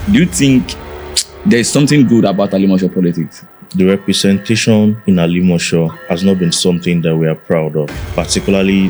Do you think there's something good about Alimosho politics? The representation in Alimosho has not been something that we are proud of, particularly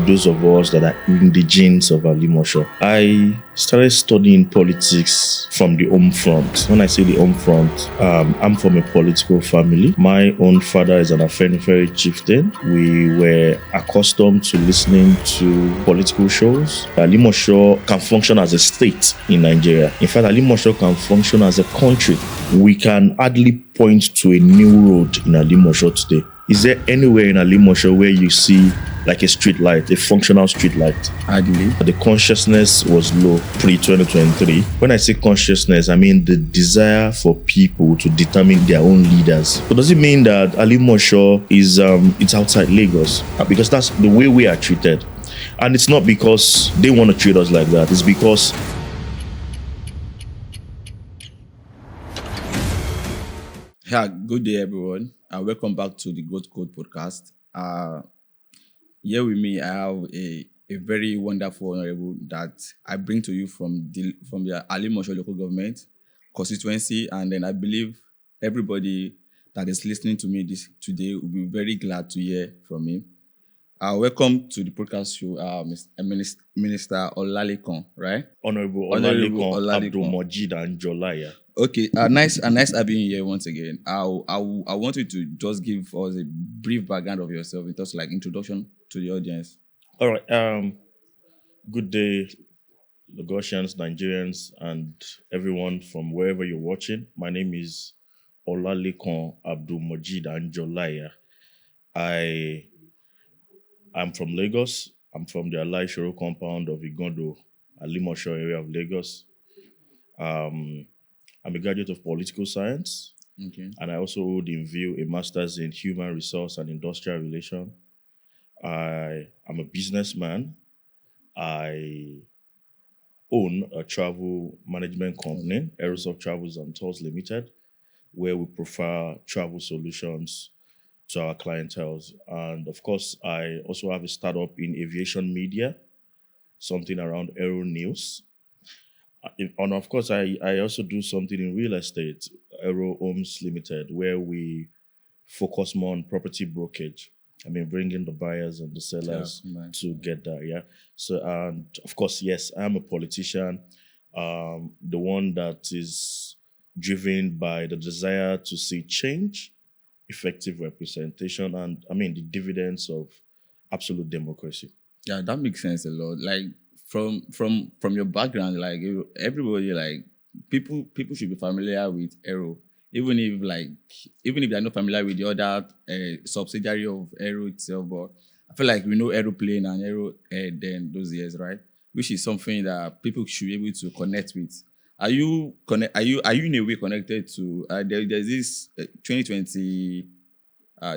those of us that are indigenes of Alimosho. I started studying politics from the home front. When I say the home front, I'm from a political family. My own father is an Afenifere chieftain. We were accustomed to listening to political shows. Alimosho can function as a state in Nigeria. In fact, Alimosho can function as a country. We can hardly point to a new road in Alimosho today. Is there anywhere in Alimosho where you see like a street light, a functional street light? Hardly. The consciousness was low pre-2023. When I say consciousness, I mean the desire for people to determine their own leaders. So does it mean that Alimosho is it's outside Lagos? Because that's the way we are treated. And it's not because they want to treat us like that. It's because Yeah, good day, everyone, and welcome back to the Growth Code podcast. Here with me, I have a very wonderful honorable that I bring to you from the Alimosho Local Government constituency, and then I believe everybody that is listening to me today will be very glad to hear from me. Welcome to the podcast show, Minister Olalekan, right? Honorable Honorable Olalekan Abdul-Majid Anjolaya. Okay, nice having you here once again. I want you to just give us a brief background of yourself in terms of like introduction to the audience. All right. Good day, Lagosians, Nigerians, and everyone from wherever you're watching. My name is Olalekan Abdul-Majid Anjolaya. I'm from Lagos. I'm from the Alimosho compound of Igondo, Alimosho area of Lagos. I'm a graduate of political science, and I also hold in view a master's in human resource and industrial relation. I am a businessman. I own a travel management company, Aerosoft Travels and Tours Limited, where we provide travel solutions to our clientele. And of course, I also have a startup in aviation media, something around Aero News. And of course, I also do something in real estate, Aero Homes Limited, where we focus more on property brokerage. I mean, bringing the buyers and the sellers to get there, yeah. So, and of course, yes, I'm a politician, the one that is driven by the desire to see change, effective representation, and I mean, the dividends of absolute democracy. Yeah, that makes sense a lot. Like, from your background, like everybody, like people should be familiar with Aero, even if they're not familiar with the other subsidiary of Aero itself. But I feel like we know aeroplane and Aero then those years, right? Which is something that people should be able to connect with. Are you in a way connected to? There's this 2020.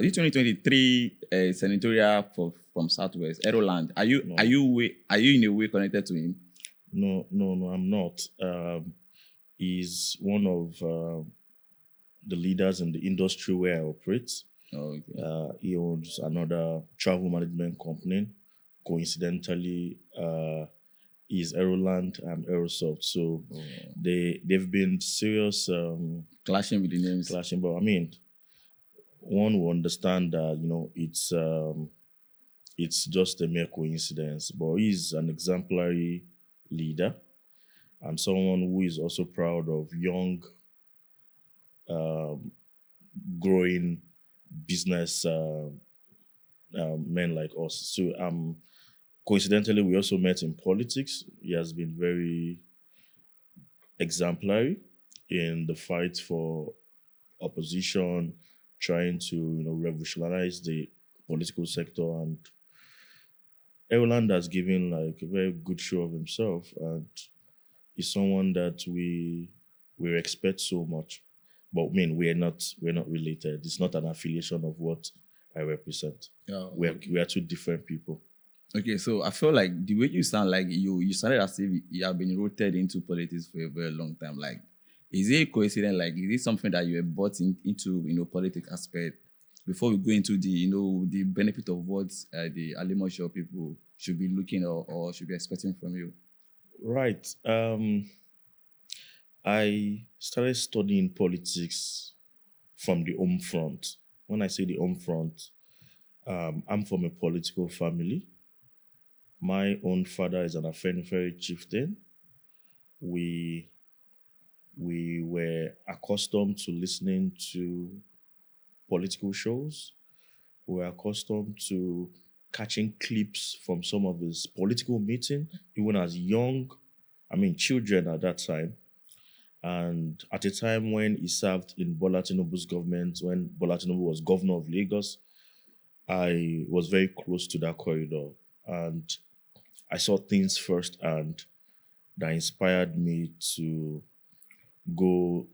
This 2023 senatorial from Southwest Aeroland. Are you in a way connected to him? No, I'm not. He's one of the leaders in the industry where I operate. Oh, okay. He owns another travel management company. Coincidentally, is Aeroland and Aerosoft. So they've been serious clashing with the names. But I mean, one will understand that, it's just a mere coincidence, but he's an exemplary leader and someone who is also proud of young, growing business men like us. So coincidentally, we also met in politics. He has been very exemplary in the fight for opposition, trying to revolutionize the political sector, and Aeroland has given like a very good show of himself, and he's someone that we respect so much. But I mean, we're not related. It's not an affiliation of what I represent. We are two different people. Okay, so I feel like the way you sound, like you sounded as if you have been rooted into politics for a very long time. Like, is it a coincidence? Like, is it something that you were brought into politics aspect before we go into the benefit of what the Alimosho people should be looking or should be expecting from you? Right. I started studying politics from the home front. When I say the home front, I'm from a political family. My own father is an Afenifere chieftain. We we were accustomed to listening to political shows. We were accustomed to catching clips from some of his political meeting, even as children at that time. And at a time when he served in Bola Tinubu's government, when Bola Tinubu was governor of Lagos, I was very close to that corridor. And I saw things firsthand that inspired me to go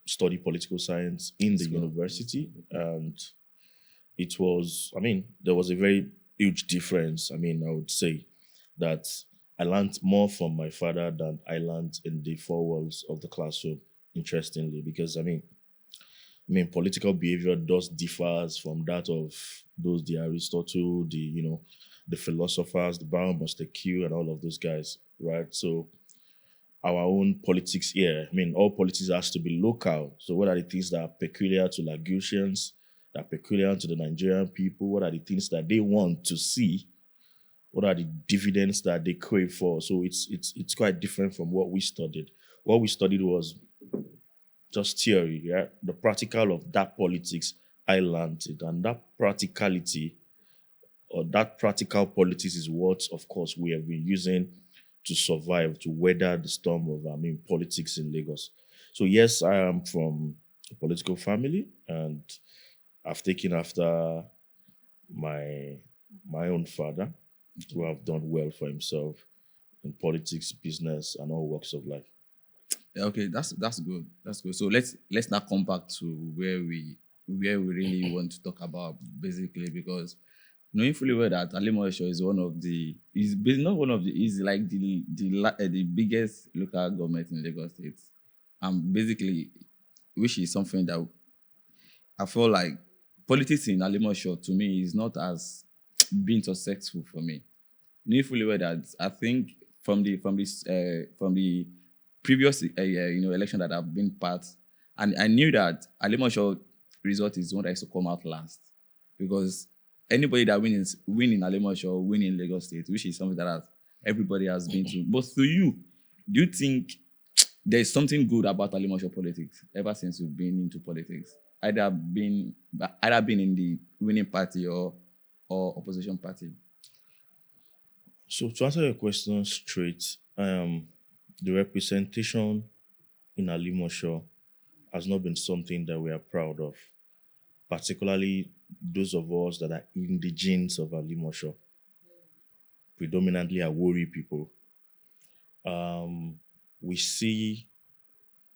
study political science in the university. And it was, there was a very huge difference. I would say that I learned more from my father than I learned in the four walls of the classroom, interestingly, because political behavior does differs from that of those the Aristotle, the philosophers, the Baron Montesquieu, and all of those guys, right? So our own politics here, all politics has to be local. So what are the things that are peculiar to Lagosians, that are peculiar to the Nigerian people? What are the things that they want to see? What are the dividends that they crave for? So it's quite different from what we studied. What we studied was just theory, yeah. The practical of that politics, I learned it. And that practicality or that practical politics is what, of course, we have been using to survive, to weather the storm of, politics in Lagos. So yes, I am from a political family, and I've taken after my own father, who have done well for himself in politics, business, and all walks of life. Yeah, okay, that's good. That's good. So let's now come back to where we really want to talk about, basically, because knowing fully well that Alimosho is not one of the, is like the biggest local government in Lagos State, basically, which is something that I feel like politics in Alimosho to me is not as being successful for me. Knowing fully well that I think from the previous election that I've been part, and I knew that Alimosho result is the one that used to come out last, because anybody that win in Alimosho win in Lagos State, which is something that everybody has been to. But to you, do you think there's something good about Alimosho politics ever since you've been into politics? Either been in the winning party or opposition party? So to answer your question straight, the representation in Alimosho has not been something that we are proud of, particularly those of us that are indigenes of Alimosho, predominantly Awori people. We see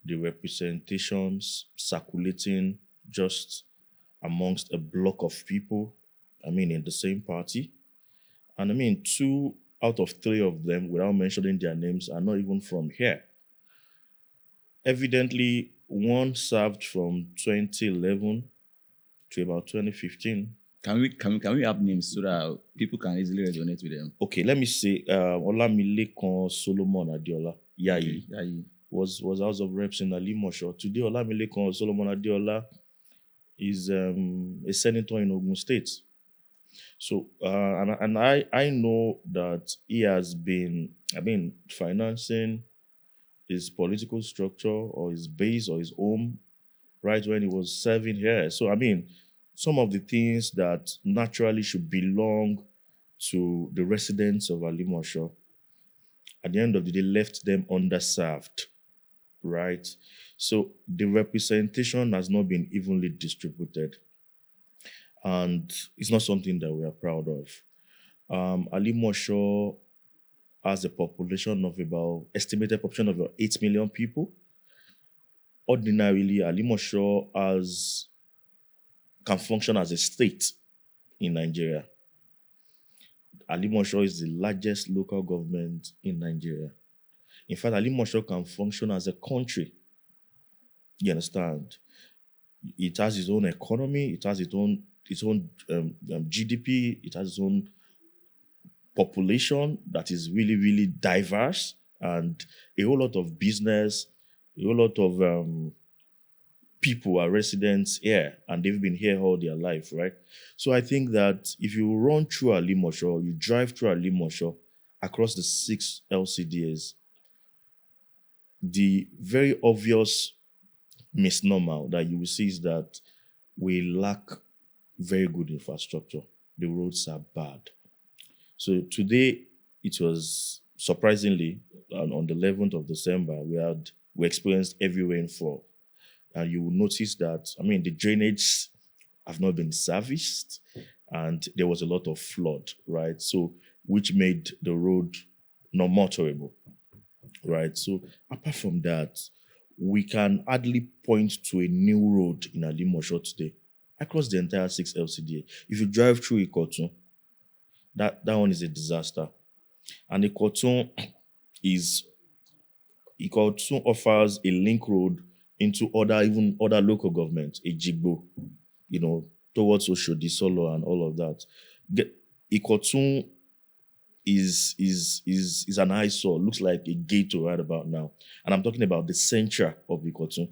the representations circulating just amongst a block of people, in the same party. And 2 out of 3 of them, without mentioning their names, are not even from here. Evidently, one served from 2011 to about 2015. Can we have names so that people can easily resonate with them? Okay, let me say Olamilekan Solomon Adeola Yayi was House of Reps in Alimosho. Today, Olamilekan Solomon Adeola is a senator in Ogun State. So and I know that he has been financing his political structure or his base or his home right when he was serving here. So some of the things that naturally should belong to the residents of Alimosho, at the end of the day, left them underserved, right? So the representation has not been evenly distributed, and it's not something that we are proud of. Alimosho has a population of estimated population of about 8 million people. Ordinarily, Alimosho can function as a state in Nigeria. Alimosho is the largest local government in Nigeria. In fact, Alimosho can function as a country. You understand? It has its own economy. It has its own GDP. It has its own population that is really, really diverse, and a whole lot of business, A whole lot of people are residents here and they've been here all their life, right? So I think that if you run through Alimosho, you drive through Alimosho across the 6 LCDs, the very obvious misnomer that you will see is that we lack very good infrastructure. The roads are bad. So today, it was surprisingly on the 11th of December, we experienced heavy rainfall. And you will notice that, the drainage have not been serviced and there was a lot of flood, right? So, which made the road not motorable, right? So, apart from that, we can hardly point to a new road in Alimosho today across the entire 6 LCDA. If you drive through Ikotun, that one is a disaster. And Ikotun offers a link road into other local governments, Ejigbo, towards Oshodi, Solo, and all of that. Ikotun is an eyesore, looks like a ghetto right about now. And I'm talking about the center of Ikotun.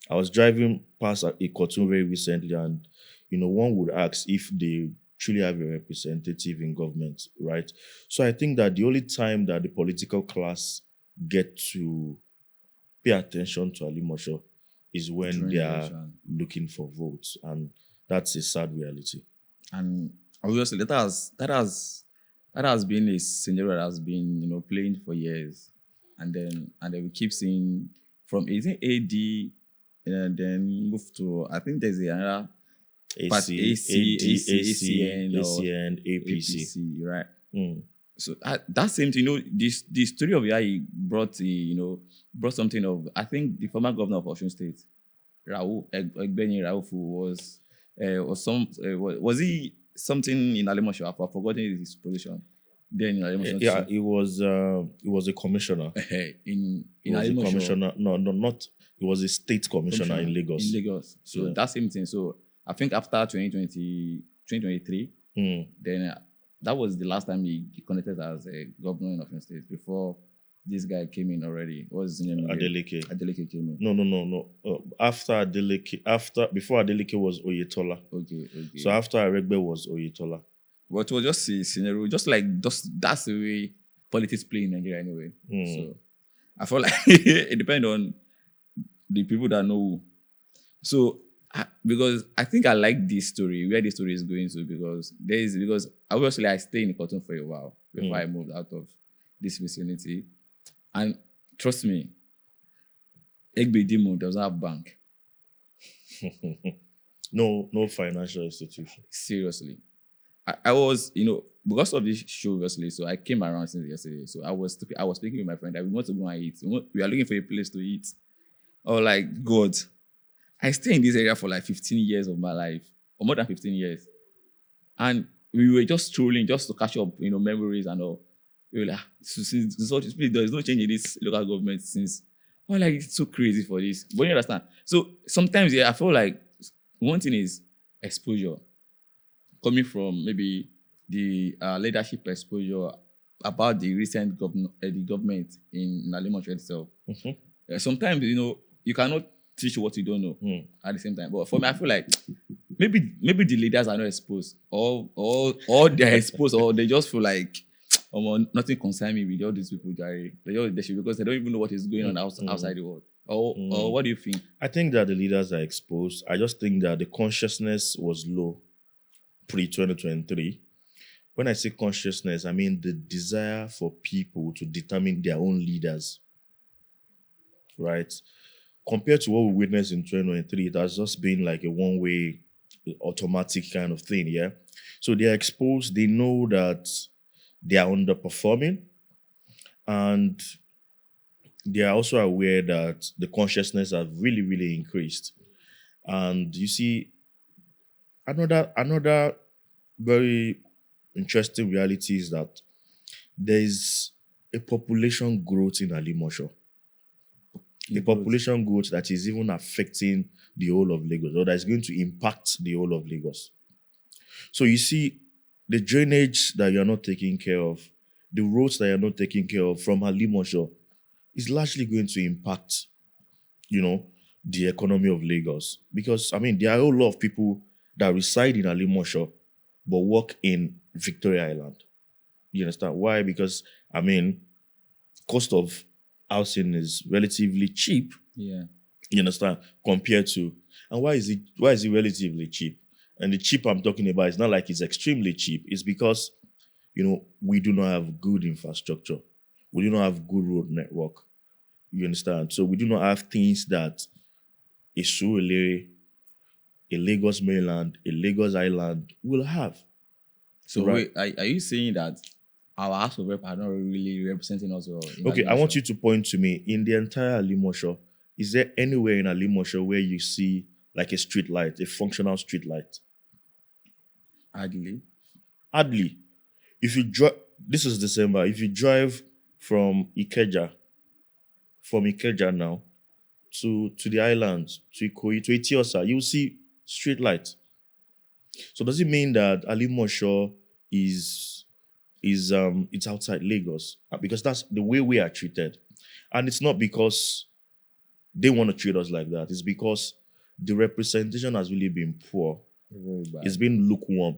I was driving past Ikotun very recently, and one would ask if they truly have a representative in government, right? So I think that the only time that the political class get to pay attention to Alimosho is when they are looking for votes, and that's a sad reality. And obviously, that has been a scenario that has been playing for years, and then we keep seeing from 18 AD, and then move to, I think there's another ACN, APC, right? So that same thing, the story of how he brought something of, I think the former governor of Osun State, Egbeni Raufu, was he something in Alimosho? I've forgotten his position. Then in Alimosho, yeah, he was a commissioner in Alimosho. Commissioner, not. He was a state commissioner in Lagos. In Lagos, so yeah. That same thing. So I think after 2023, then that was the last time he connected as a governor in Osun State before this guy came in already. What was his name? Adeleke. Adeleke came in. No. Before Adeleke was Oyetola. Okay. So after Aregbe was Oyetola. But it was just a scenario, just that's the way politics play in Nigeria anyway. So I feel like it depends on the people that know. So because I think I like this story, where this story is going to, because obviously I stayed in Cotton for a while before I moved out of this vicinity. And trust me, Egbedimo doesn't have bank. No financial institution. Seriously. I was, because of this show, obviously, so I came around since yesterday. So I was speaking with my friend that we want to go and eat. We are looking for a place to eat. Or like, God, I stay in this area for like 15 years of my life, or more than 15 years. And we were just strolling just to catch up, memories and all. We were like, there's no change in this local government since. Well, like, it's so crazy for this. But you understand? So sometimes, I feel like one thing is exposure. Coming from maybe the leadership exposure about the recent the government in Alimosho itself. Mm-hmm. Sometimes, you cannot teach what you don't know at the same time. But for me, I feel like maybe the leaders are not exposed, or they're exposed, or they just feel like, nothing concerns me with all these people, Jerry. They should, because they don't even know what is going on outside the world. Or what do you think? I think that the leaders are exposed. I just think that the consciousness was low pre-2023. When I say consciousness, I mean the desire for people to determine their own leaders, right? Compared to what we witnessed in 2023, it has just been like a one-way, automatic kind of thing, yeah? So they are exposed. They know that they are underperforming, and they are also aware that the consciousness has really, really increased. And you see, another very interesting reality is that there is a population growth in Alimosho. A population growth that is even affecting the whole of Lagos, or that is going to impact the whole of Lagos. So you see, the drainage that you're not taking care of, the roads that you're not taking care of from Alimosho is largely going to impact the economy of Lagos. Because, there are a whole lot of people that reside in Alimosho but work in Victoria Island. You understand? Why? Because, cost of housing is relatively cheap. Yeah. You understand? Compared to, and why is it relatively cheap? And the cheap I'm talking about is not like it's extremely cheap. It's because, we do not have good infrastructure. We do not have good road network. You understand? So we do not have things that a Surulere, a Lagos mainland, a Lagos Island will have. So right? Wait, are you saying that our House of Rep are not really representing us well? Okay, I want you to point to me in the entire Alimosho. Is there anywhere in Alimosho where you see like a street light, a functional street light? Hardly. If you drive, this is December. If you drive from Ikeja now to the islands, to Ikoyi, to Etiosa, you'll see street lights. So does it mean that Alimosho is it's outside Lagos? Because that's the way we are treated. And it's not because they want to treat us like that. It's because the representation has really been poor. It's been lukewarm.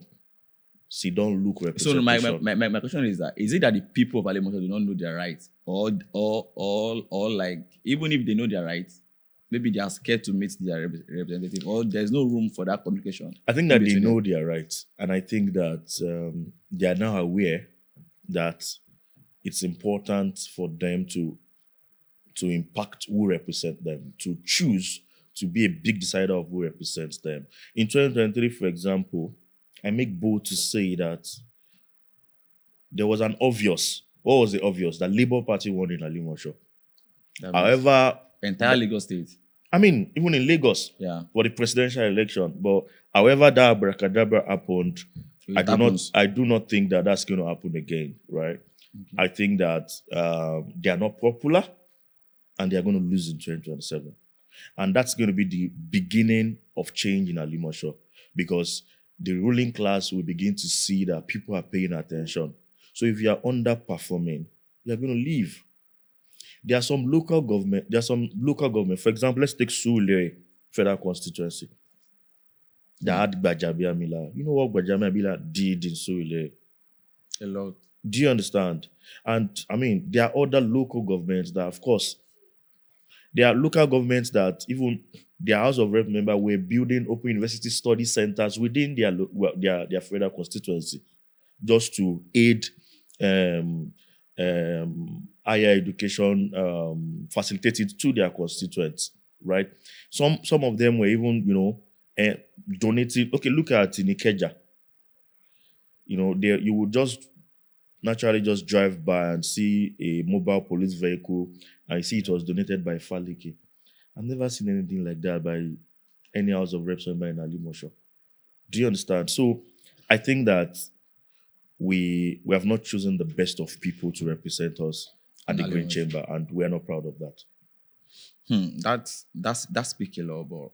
See, don't look representation. So my question is that, is it that the people of Alimosho do not know their rights? Or like, even if they know their rights, maybe they are scared to meet their representative, or there's no room for that communication? I think that they know their rights. And I think that they are now aware that it's important for them to impact who represent them, to choose to be a big decider of who represents them. In 2023, for example, I make bold to say that there was an obvious. What was the obvious? That Labour Party won in Alimosho. However, entire Lagos state. Even in Lagos, for the presidential election. But however that abracadabra happened, I do not think that that's going to happen again, right? Okay. I think that they are not popular and they are going to lose in 2027. And that's going to be the beginning of change in Alimosho, because the ruling class will begin to see that people are paying attention. So if you are underperforming, you are going to leave. There are some local government. For example, let's take Surulere Federal Constituency. That had Gbajabiamila. You know what Gbajabiamila did in Surulere? A lot. Do you understand? And there are other local governments that, of course, there are local governments that even their House of Rep member were building open university study centers within their federal constituency, just to aid higher education, facilitated to their constituents, right? Some of them were even, donating. Okay, look at Ikeja. You would just naturally just drive by and see a mobile police vehicle, and you see it was donated by Falike. I've never seen anything like that by any House of Reps member in Alimosho. Do you understand? So I think that we have not chosen the best of people to represent us at the Green Chamber, and we're not proud of that. That's speaking a lot, but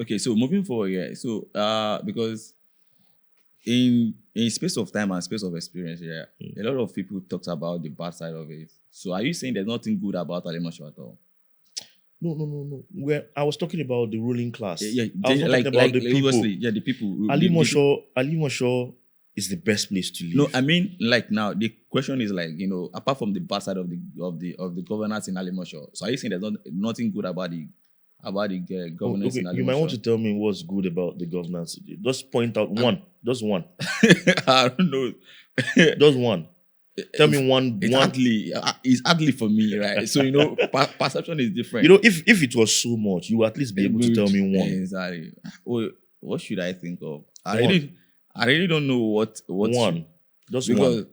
okay. So moving forward, So because in space of time and space of experience, a lot of people talked about the bad side of it. So are you saying there's nothing good about Alimosho at all? No. I was talking about the ruling class. I was talking about the people. The people. Alimosho is the best place to live. No, like now the question is like, apart from the bad side of the governance in Alimosho, so are you saying there's nothing good about the governance in Alimosho? You might want to tell me what's good about the governance. Just point out one. Just one. I don't know. Just one. Tell me one. It's ugly for me, right? So perception is different. If it was so much, you would at least be able to tell me one. Exactly. What should I think of? I really don't know what one. Just because,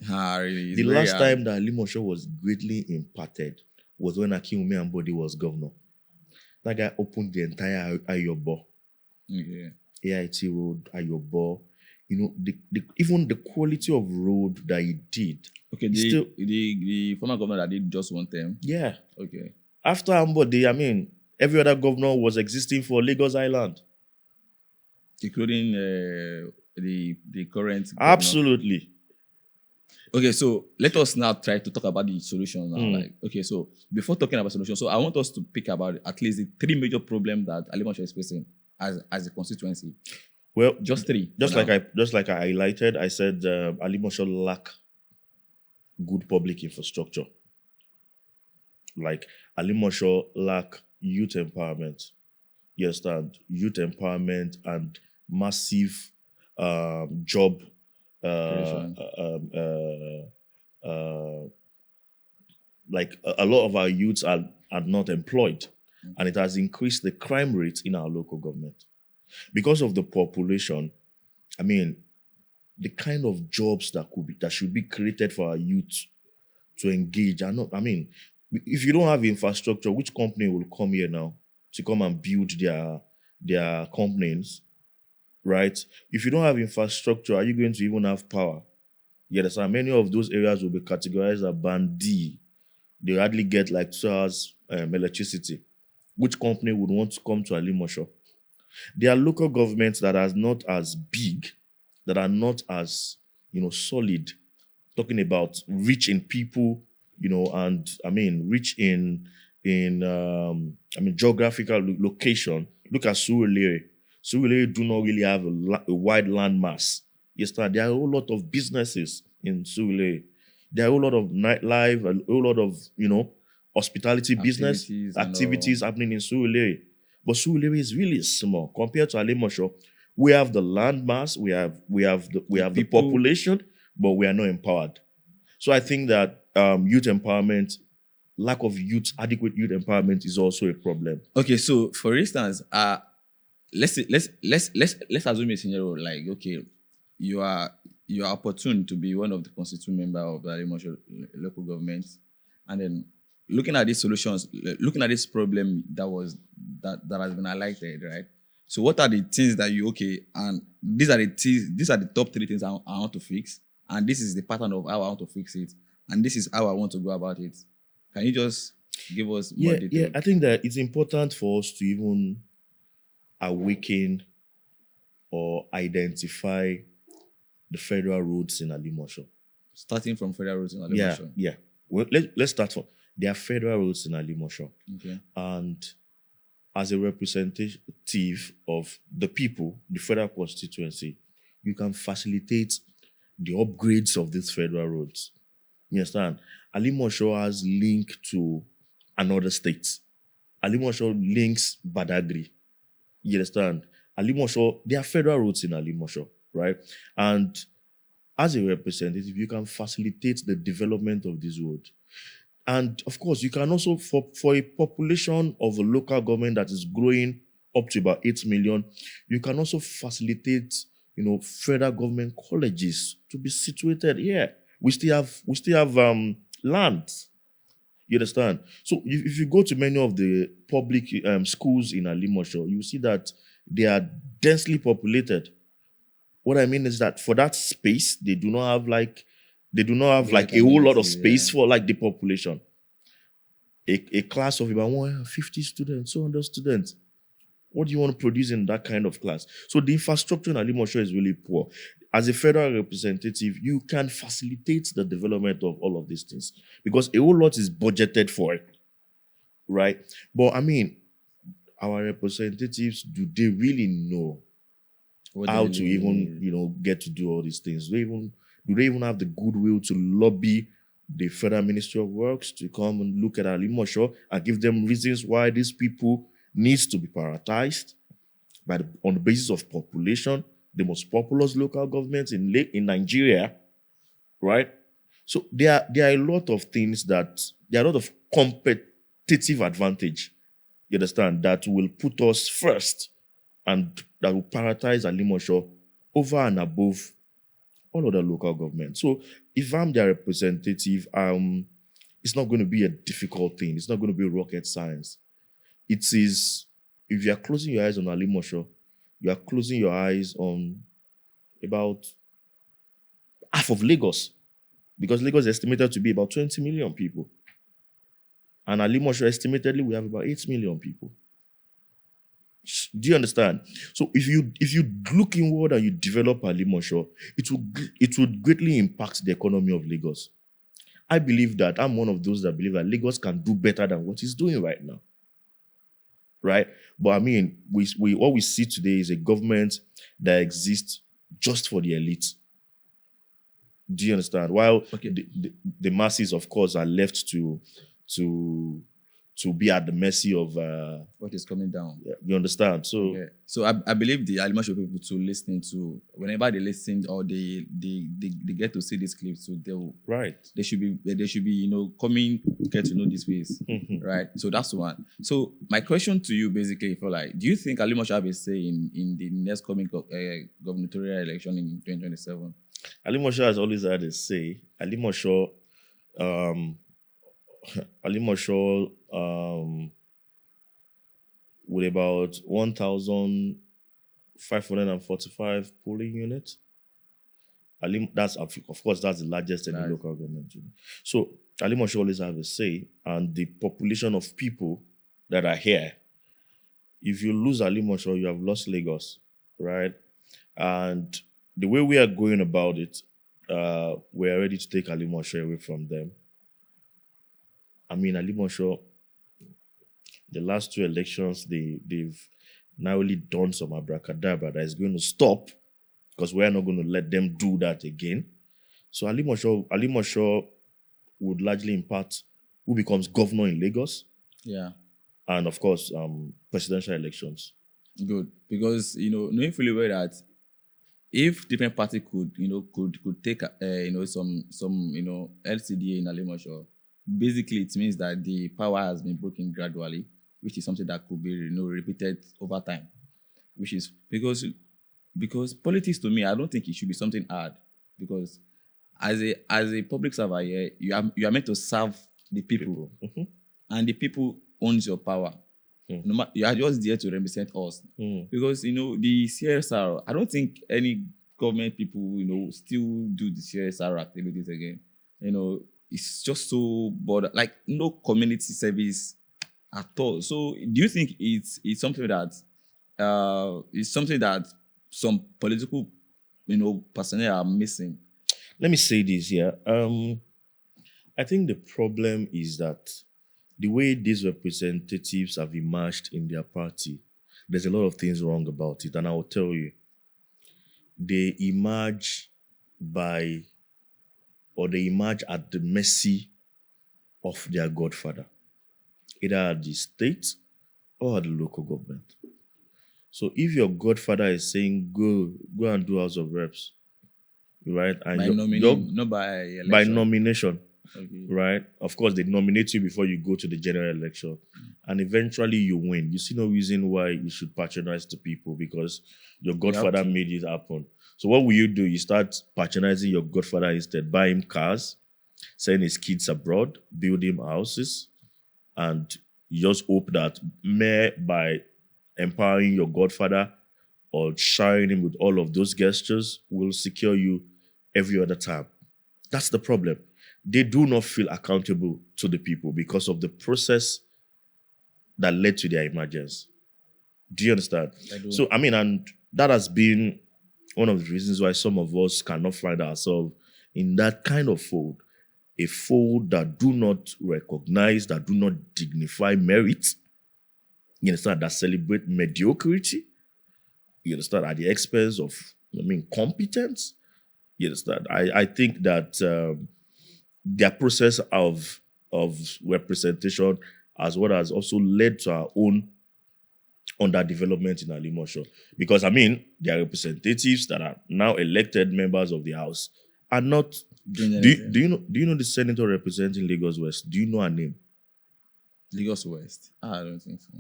one. Really, the last time that Alimosho was greatly impacted was when Akinwumi Ambode was governor. That guy opened the entire Ayobo. Okay. AIT Road, Ayobo. Even the quality of road that he did. Okay, the former governor that did just one term. Yeah. Okay. After Ambode, every other governor was existing for Lagos Island. Including the current governor. Absolutely. Okay, so let us now try to talk about the solution now. Like, okay, so before talking about solution, so I want us to pick about at least the three major problems that Alimosho is facing as a constituency. Well, Just three. Just like I highlighted, I said Alimosho lack good public infrastructure. Like Alimosho lack youth empowerment. You understand? Youth empowerment and massive job Creation. like a lot of our youths are not employed, and it has increased the crime rate in our local government because of the population. I mean, the kind of jobs that should be created for our youth to engage are not. I mean, if you don't have infrastructure, which company will come here now to come and build their companies, right? If you don't have infrastructure, are you going to even have power? You understand? Many of those areas will be categorized as band D. They hardly get like 2 hours electricity. Which company would want to come to Alimosho? There are local governments that are not as big, that are not as solid. Talking about rich in people, and I mean rich in geographical location. Look at Surulere. Surulere do not really have a wide land mass. Yes, there are a whole lot of businesses in Surulere. There are a whole lot of nightlife, a whole lot of hospitality business activities happening in Surulere. But Surulere is really small compared to Alimosho. We have the land mass, we have the population, but we are not empowered. So I think that youth empowerment, lack of adequate youth empowerment is also a problem. Okay, so for instance, let's assume a scenario like, okay, you are opportune to be one of the constituent member of the Alimosho local government, and then looking at these solutions, looking at this problem that has been highlighted, right? So what are the things that and these are the top three things I want to fix, and this is the pattern of how I want to fix it, and this is how I want to go about it. Can you just give us more detail? Yeah, I think that it's important for us to even awaken or identify the federal roads in Alimosho. Starting from federal roads in Alimosho. Yeah. Well, let's start from there are federal roads in Alimosho. Okay. And as a representative of the people, the federal constituency, you can facilitate the upgrades of these federal roads. You understand? Alimosho has link to another state. Alimosho links Badagry. You understand? Alimosho, there are federal roads in Alimosho, right? And as a representative, you can facilitate the development of this road. And of course, you can also, for a population of a local government that is growing up to about 8 million, you can also facilitate, federal government colleges to be situated here. We still have land. You understand? So if you go to many of the public schools in Alimosho, you see that they are densely populated. What I mean is that for that space, they do not have a whole lot of space for like the population. A class of about 150 students, 200 students. What do you want to produce in that kind of class? So the infrastructure in Alimosho is really poor. As a federal representative, you can facilitate the development of all of these things because a whole lot is budgeted for it, right? But I mean, our representatives, do they really know how to even, get to do all these things? Do they even have the goodwill to lobby the Federal Ministry of Works to come and look at Alimosho and give them reasons why these people needs to be prioritized on the basis of population, the most populous local governments in Nigeria, right? So there are a lot of things there are a lot of competitive advantage, you understand, that will put us first and that will prioritize Alimosho over and above all other local governments. So if I'm their representative, it's not going to be a difficult thing. It's not going to be rocket science. It is, if you are closing your eyes on Alimosho, you are closing your eyes on about half of Lagos, because Lagos is estimated to be about 20 million people. And Alimosho, estimatedly, we have about 8 million people. Do you understand? So if you look inward and you develop Alimosho, it would greatly impact the economy of Lagos. I believe that I'm one of those that believe that Lagos can do better than what it's doing right now. Right? But I mean, we what we see today is a government that exists just for the elite. Do you understand? While the masses, of course, are left to be at the mercy of what is coming down. You understand? So, so I believe the Alimosho people to listening to, whenever they listen or they get to see this clip, so they should be coming get to know this ways, right? So that's one. So my question to you basically, for like, do you think Alimosho have a say in the next coming gubernatorial election in 2027? Alimosho has always had a say. Alimosho with about 1,545 polling units. That's of course that's the largest in the local government. So Alimosho always have a say, and the population of people that are here. If you lose Alimosho, you have lost Lagos, right? And the way we are going about it, we are ready to take Alimosho away from them. I mean, Alimosho, the last two elections, they've now really done some abracadabra that is going to stop, because we're not going to let them do that again. So Alimosho would largely impact who becomes governor in Lagos. Yeah. And of course, presidential elections. Good. Because, knowing fully well that if different party could take some LCDA in Alimosho, basically it means that the power has been broken gradually, which is something that could be repeated over time. Which is because politics, to me, I don't think it should be something hard, because as a public server here, you are meant to serve the people. Mm-hmm. And the people owns your power. Mm. You are just there to represent us. Mm. Because the CSR, I don't think any government people still do the CSR activities again. It's just so border, like no community service at all. So do you think it's something that some political personnel are missing? Let me say this here. I think the problem is that the way these representatives have emerged in their party, there's a lot of things wrong about it. And I will tell you, they emerge at the mercy of their godfather, either at the state or at the local government. So if your godfather is saying, go and do House of Reps, right? And not by election. By nomination. Okay. Right? Of course, they nominate you before you go to the general election. And eventually you win. You see no reason why you should patronize the people, because your godfather made it happen. So what will you do? You start patronizing your godfather instead. Buy him cars, send his kids abroad, build him houses, and you just hope that by empowering your godfather or showering him with all of those gestures will secure you every other time. That's the problem. They do not feel accountable to the people because of the process that led to their emergence. Do you understand? I do. So, and that has been one of the reasons why some of us cannot find ourselves in that kind of fold. A fold that do not recognize, that do not dignify merit. You understand? That celebrate mediocrity. You understand? At the expense of, competence. You understand? I think that their process of representation as well as also led to our own underdevelopment in Alimosho. Because, their representatives that are now elected members of the House are not... Do you know the senator representing Lagos West? Do you know her name? Lagos West? I don't think so.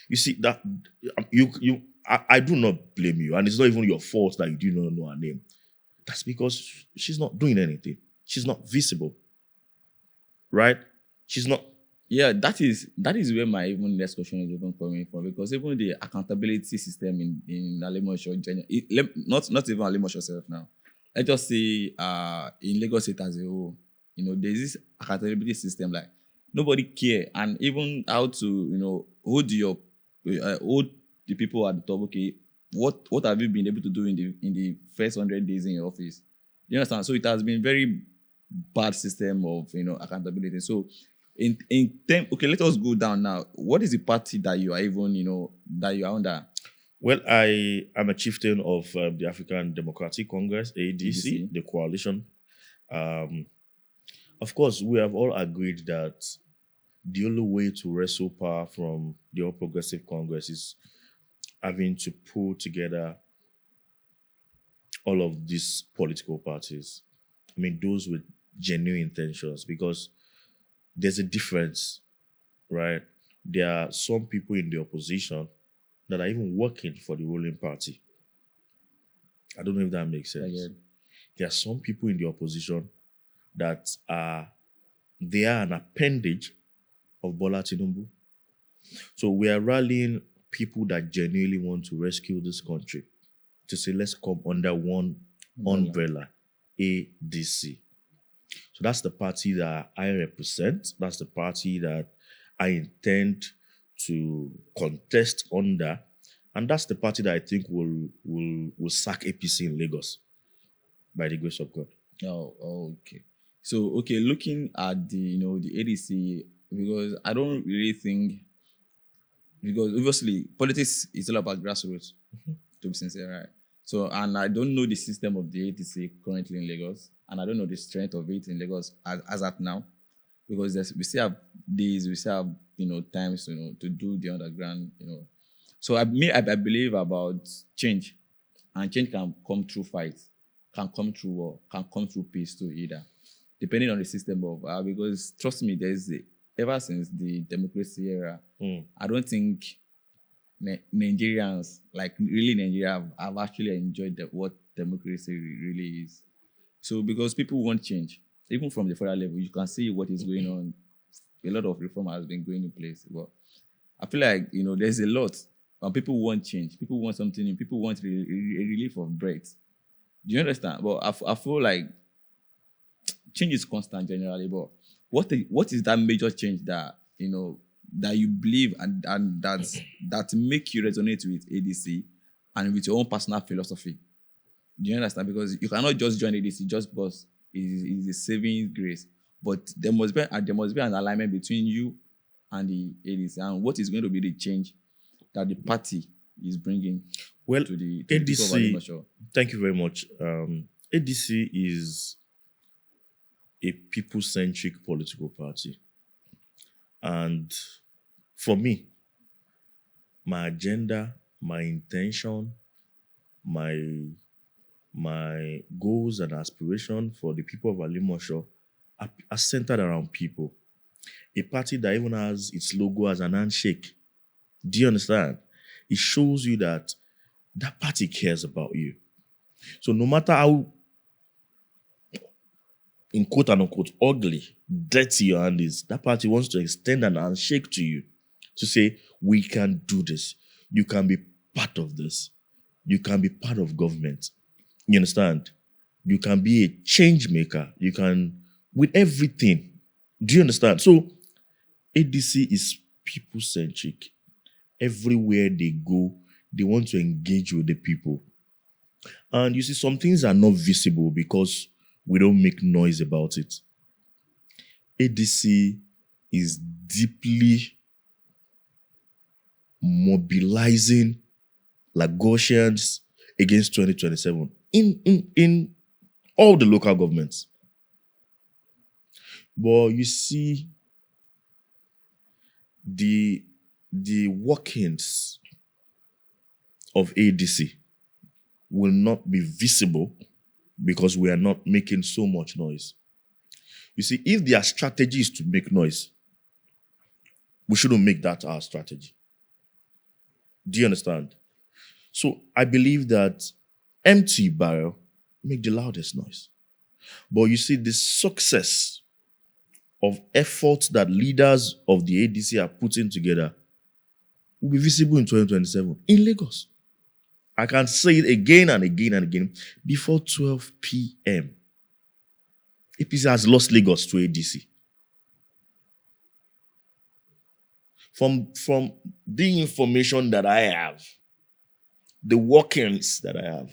You see, that I do not blame you, and it's not even your fault that you do not know her name. That's because she's not doing anything. She's not visible. Right? She's not. Yeah, that is where my even next question is even coming from, because even the accountability system in Alimosho, not even Alimosho itself now. Let's just say in Lagos State as a whole, there's this accountability system, like nobody care, and even how to hold the people at the top, okay, what have you been able to do in the first 100 days in your office? You understand? So it has been very bad system of accountability. So okay, let us go down now. What is the party that you are even that you are under? Well, I am a chieftain of the African Democratic Congress, ADC, the coalition. Of course, we have all agreed that the only way to wrestle power from the All Progressive Congress is having to pull together all of these political parties. I mean, those with genuine intentions, because there's a difference, right? There are some people in the opposition that are even working for the ruling party. I don't know if that makes sense. There are some people in the opposition that they are an appendage of Bola Tinubu. So we are rallying people that genuinely want to rescue this country to say, let's come under one umbrella, ADC. So that's the party that I represent. That's the party that I intend to contest under. And that's the party that I think will sack APC in Lagos by the grace of God. Oh, okay. So, okay, looking at the ADC, because I don't really think, because obviously politics is all about grassroots, to be sincere, right? So, and I don't know the system of the ADC currently in Lagos, and I don't know the strength of it in Lagos as at now, because we still have days, we still have times to do the underground. So I believe about change, and change can come through fight, can come through war, can come through peace too, either, depending on the system of because trust me, ever since the democracy era, I don't think Nigerians, like really Nigeria, have actually enjoyed what democracy really is. So because people want change, even from the federal level, you can see what is going on. A lot of reform has been going in place. But I feel like there's a lot. When people want change, people want something new, people want a relief of breath. Do you understand? But I feel like change is constant generally. But what is that major change that that you believe and that make you resonate with ADC and with your own personal philosophy? Do you understand? Because you cannot just join ADC just because it is a saving grace. But there must be an alignment between you and the ADC, and what is going to be the change that the party is bringing to the ADC. Thank you very much. ADC is a people-centric political party. And for me, my agenda, my intention, my goals and aspirations for the people of Alimosho are centered around people. A party that even has its logo as an handshake. Do you understand? It shows you that party cares about you. So no matter how, in quote and unquote, ugly, dirty your hand is, that party wants to extend an handshake to you to say, we can do this. You can be part of this. You can be part of government. You understand? You can be a change maker. You can, with everything. Do you understand? So, ADC is people-centric. Everywhere they go, they want to engage with the people. And you see, some things are not visible because we don't make noise about it. ADC is deeply mobilizing Lagosians against 2027 in all the local governments. But you see, the workings of ADC will not be visible because we are not making so much noise. You see, if their strategy is to make noise, we shouldn't make that our strategy. Do you understand? So I believe that empty barrel make the loudest noise. But you see, the success of efforts that leaders of the ADC are putting together will be visible in 2027 in Lagos. I can say it again and again and again. Before 12 p.m., APC has lost Lagos to ADC. From the information that I have, the workings that I have,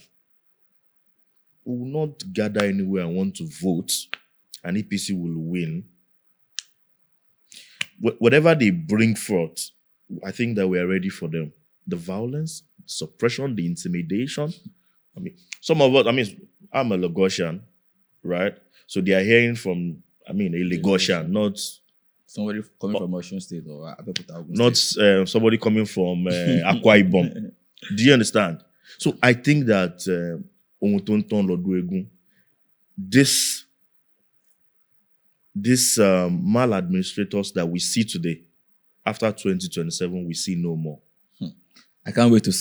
we will not gather anywhere and want to vote, and APC will win. Whatever they bring forth, I think that we are ready for them. The violence, suppression, the intimidation. I mean, some of us, I'm a Lagosian, right? So they are hearing from, a Lagosian, not somebody coming from Osun State or not somebody coming from Akwa Ibom. Do you understand? So I think that this maladministrators that we see today, after 2027, we see no more. I can't wait to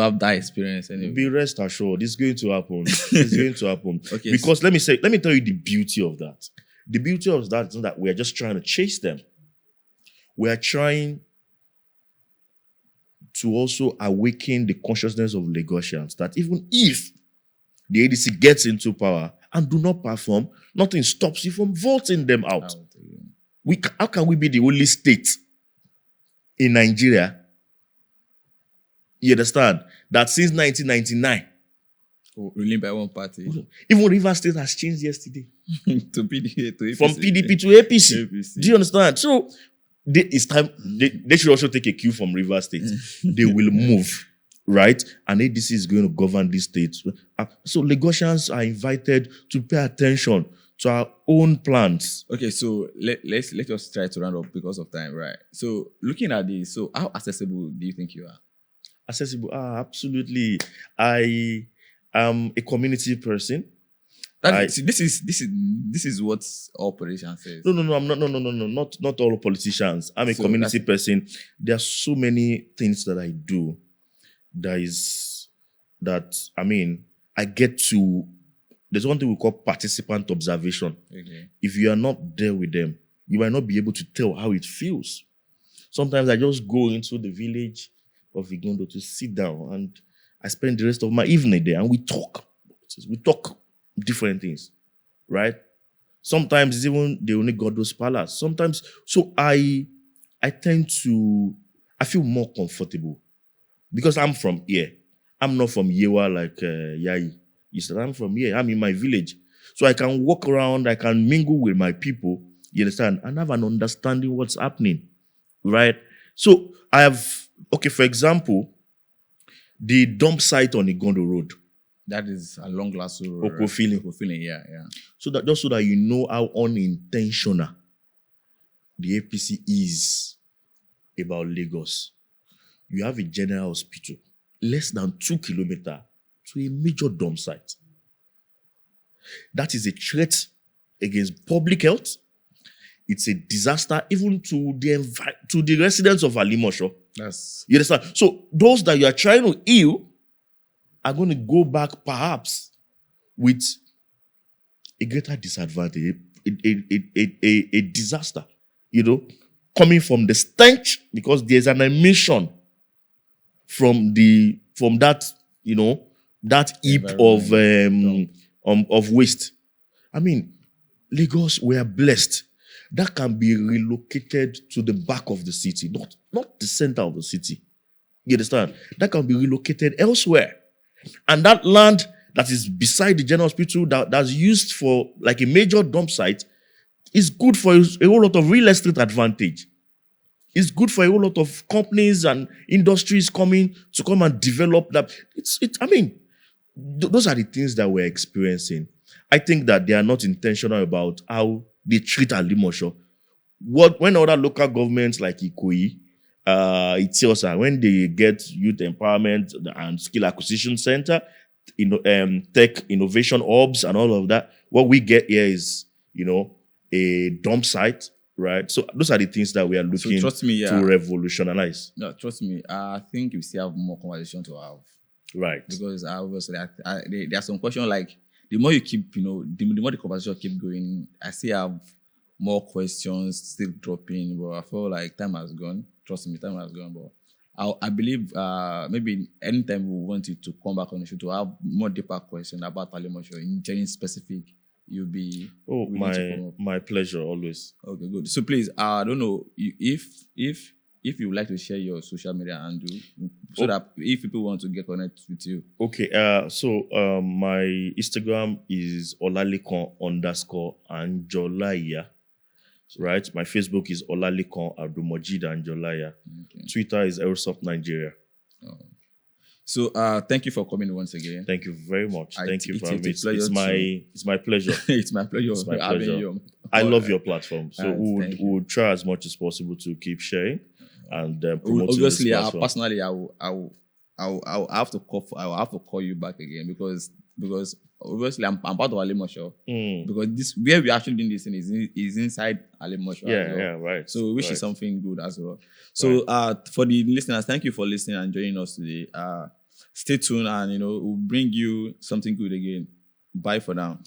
have that experience anyway. Be rest assured, it's going to happen. It's going to happen. Okay, because let me tell you the beauty of that. The beauty of that is that we are just trying to chase them. We are trying to also awaken the consciousness of Lagosians that even if the ADC gets into power and do not perform, nothing stops you from voting them out. How can we be the only state in Nigeria, you understand, that since 1999, ruling by one party, even Rivers State has changed yesterday to PDP to APC. From PDP to APC. Do you understand? So it's time they should also take a cue from Rivers State. They will move, right? And ADC is going to govern this state. So Lagosians are invited to pay attention to our own plans. Okay, so let us try to round up because of time, right? So looking at this, so how accessible do you think you are? Accessible? Absolutely. I am a community person. This is what all politicians say. No. I'm not all politicians. I'm a community person. There are so many things that I do. I get to. There's one thing we call participant observation. Okay. If you are not there with them, you might not be able to tell how it feels. Sometimes I just go into the village of Igondo to sit down, and I spend the rest of my evening there, and we talk. We talk different things, right? Sometimes it's even the only God's palace. Sometimes, so I feel more comfortable because I'm from here. I'm not from Yewa like Yai. I'm from here. I'm in my village. So I can walk around, I can mingle with my people, you understand, and have an understanding what's happening, right? So for example, the dump site on Igondo Road. That is a long lasso. Okofili, yeah. So that you know how unintentional the APC is about Lagos. You have a general hospital less than 2 kilometers to a major dump site. That is a threat against public health. It's a disaster even to the residents of Alimosho. Yes. You understand? So those that you are trying to heal are going to go back perhaps with a greater disadvantage, a disaster, coming from the stench, because there's an emission from that, that heap of waste. Lagos, we are blessed. That can be relocated to the back of the city, not the center of the city. You understand? That can be relocated elsewhere. And that land that is beside the general hospital that's used for like a major dump site is good for a whole lot of real estate advantage. It's good for a whole lot of companies and industries coming and develop that. Those are the things that we're experiencing. I think that they are not intentional about how they treat Alimosho. When other local governments like Ikoyi, Itiosa, when they get youth empowerment and skill acquisition center, tech innovation hubs and all of that, what we get here is, a dump site, right? So those are the things that we are looking to revolutionize. No, trust me. I think we still have more conversation to have. Right. Because obviously there are some questions like, the more you keep, the more the conversation keep going, I still have more questions still dropping, but I feel like time has gone. Trust me, time has gone. But I believe maybe anytime we want you to come back on the show to have more deeper questions about Alimosho in any specific, you'll be my pleasure always. Okay, good. So please, I don't know if if you would like to share your social media handle, so that if people want to get connected with you. Okay. So my Instagram is Olalikon_Anjolaya. Right. My Facebook is Olalikon Abdulmojid Anjolaya. Okay. Twitter is Aerosoft Nigeria. Oh. So thank you for coming once again. Thank you very much. Thank you for having me. It's my pleasure. It's my pleasure having you. I love your platform. So we would try as much as possible to keep sharing and promoting. Obviously, personally, I will have to call you back again because obviously I'm part of Alimosho. Because this where we actually doing this thing is inside Alimosho. Yeah, right. So which is something good as well. So for the listeners, thank you for listening and joining us today. Stay tuned and we'll bring you something good again. Bye for now.